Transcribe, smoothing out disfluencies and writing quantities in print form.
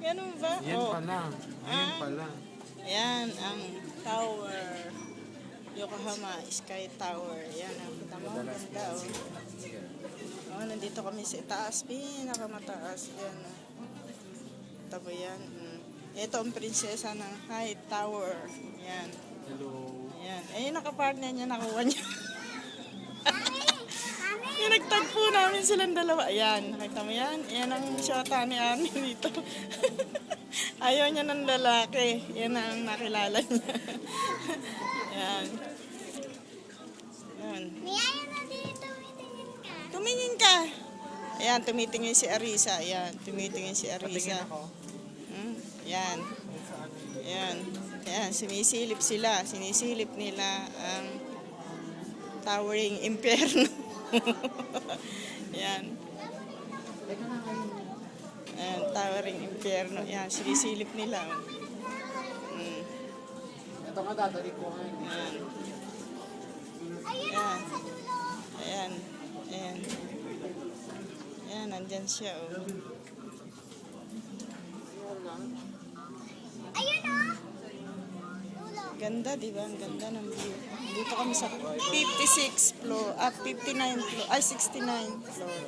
Ganun ba? Yan pala. Yan pala. Ayan ang tower. Yokohama Sky Tower. Yan ang kita mo. Ganda oh. Nandito kami sa itaas. Pinakamataas. Yan oh. Tabo yan. Ito ang prinsesa ng High Tower. Yan. Hello. Ayan. Eh, nakapartner niya, nakuha niya. Yung nagtagpo namin silang dalawa. Ayan, nakita mo yan? Ayan ang shota ni Arnie dito. Ayaw niya ng lalaki. Yan ang nakilala niya. Ayan. Ayan. Ayaw na dito, tumitingin ka. Tumingin ka. Ayan, tumitingin si Arisa. Ayan, tumitingin si Arisa. Ayan. Ayan. Ayan, sinisilip sila. Sinisilip nila ang towering impyerno. Ayan. Ayan, towering impyerno. Ayan, sinisilip nila. Ito nga dadali ko nga. Ayan. Ayan. Ayan. Ayan. Ayan, nandyan siya. Oh. Ayun o. Ganda, di ba? Ang ganda ng view. Dito kami sa 56 floor, 59 floor, ay 69 floor.